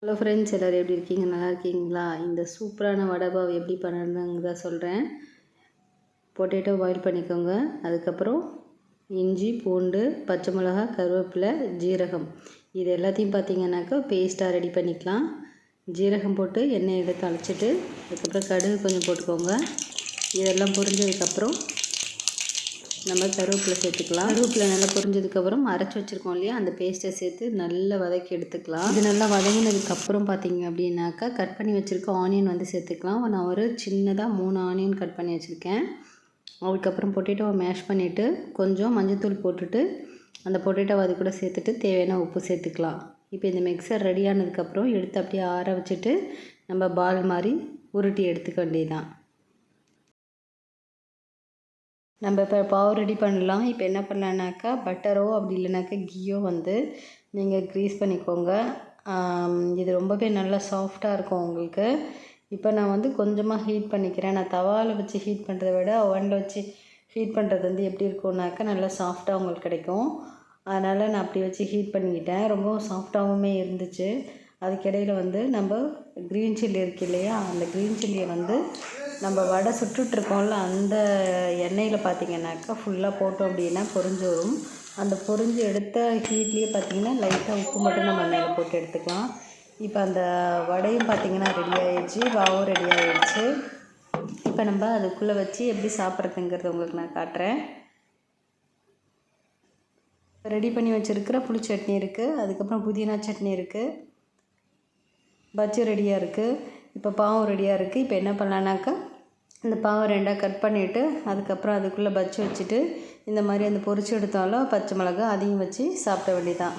Hello friends, எல்லோரும் எப்படி இருக்கீங்க? நல்லா இருக்கீங்களா? இந்த சூப்பரான வடை பாவ் எப்படி பண்ணணுங்கிறத சொல்கிறேன். பொட்டேட்டோ பாயில் பண்ணிக்கோங்க. அதுக்கப்புறம் இஞ்சி, பூண்டு, பச்சை மிளகாய், கருவேப்பிலை, ஜீரகம் இது எல்லாத்தையும் பார்த்தீங்கன்னாக்கா பேஸ்ட்டாக ரெடி பண்ணிக்கலாம். ஜீரகம் போட்டு எண்ணெய் எடுத்து அழைச்சிட்டு அதுக்கப்புறம் கடுகு கொஞ்சம் போட்டுக்கோங்க. இதெல்லாம் பொரிஞ்சதுக்கப்புறம் நம்ம கருவேப்பிலை சேர்த்துக்கலாம். கருவேப்பிலை நல்லா பொரிஞ்சதுக்கப்புறம் அரைச்சி வச்சுருக்கோம் இல்லையா, அந்த பேஸ்ட்டை சேர்த்து நல்லா வதக்கி எடுத்துக்கலாம். இது நல்லா வதங்கினதுக்கப்புறம் பார்த்தீங்க அப்படின்னாக்கா கட் பண்ணி வச்சுருக்க ஆனியன் வந்து சேர்த்துக்கலாம். நான் ஒரு சின்னதாக 3 ஆனியன் கட் பண்ணி வச்சுருக்கேன். அதுக்கப்புறம் பொட்டேட்டோவை மேஷ் பண்ணிவிட்டு கொஞ்சம் மஞ்சள்தூள் போட்டுட்டு அந்த பொட்டேட்டோவை அது கூட சேர்த்துட்டு தேவையான உப்பு சேர்த்துக்கலாம். இப்போ இந்த மிக்சர் ரெடியானதுக்கப்புறம் எடுத்து அப்படியே ஆற வச்சுட்டு நம்ம பால் மாதிரி உருட்டி எடுத்துக்க வேண்டியதுதான். நம்ம இப்போ பாவு ரெடி பண்ணலாம். இப்போ என்ன பண்ணலான்னாக்கா பட்டரோ அப்படி இல்லைனாக்கா கீயோ வந்து நீங்கள் க்ரீஸ் பண்ணிக்கோங்க. இது ரொம்பவே நல்லா சாஃப்டாக இருக்கும் உங்களுக்கு. இப்போ நான் வந்து கொஞ்சமாக ஹீட் பண்ணிக்கிறேன். நான் தவாவில் வச்சு ஹீட் பண்ணுறத விட ஓவனில் வச்சு ஹீட் பண்ணுறது வந்து எப்படி இருக்கும்னாக்கா நல்லா சாஃப்டாக உங்களுக்கு கிடைக்கும். அதனால் நான் அப்படி வச்சு ஹீட் பண்ணிக்கிட்டேன். ரொம்பவும் சாஃப்டாகவுமே இருந்துச்சு. அதுக்கிடையில் வந்து நம்ம க்ரீன் சில்லி இருக்கு இல்லையா, அந்த க்ரீன் சில்லியை வந்து நம்ம வடை சுட்டுட்ருக்கோம்ல அந்த எண்ணெயில் பார்த்திங்கனாக்கா ஃபுல்லாக போட்டோம் அப்படின்னா பொரிஞ்சு வரும். அந்த பொரிஞ்சு எடுத்த ஹீட்லேயே பார்த்திங்கன்னா லைட்டாக உப்பு மட்டும் நம்ம மேலே போட்டு எடுத்துக்கலாம். இப்போ அந்த வடையும் பார்த்திங்கன்னா ரெடி ஆகிடுச்சு, பாவும் ரெடி ஆகிடுச்சு. இப்போ நம்ம அதுக்குள்ளே வச்சு எப்படி சாப்பிட்றதுங்கிறது உங்களுக்கு நான் காட்டுறேன். ரெடி பண்ணி வச்சுருக்கிற புளி சட்னி இருக்குது, அதுக்கப்புறம் புதினா சட்னி இருக்குது, பஜ்ஜி ரெடியாக இருக்குது, இப்போ பாவும் ரெடியாக இருக்குது. இப்போ என்ன பண்ணலான்னாக்கா இந்த பாவை 2ஆக கட் பண்ணிவிட்டு அதுக்கப்புறம் அதுக்குள்ளே பஜ்ஜி வச்சுட்டு இந்த மாதிரி அந்த பொரிச்சு எடுத்தாலும் பச்சை மிளகா அதையும் வச்சு சாப்பிட வேண்டியதான்.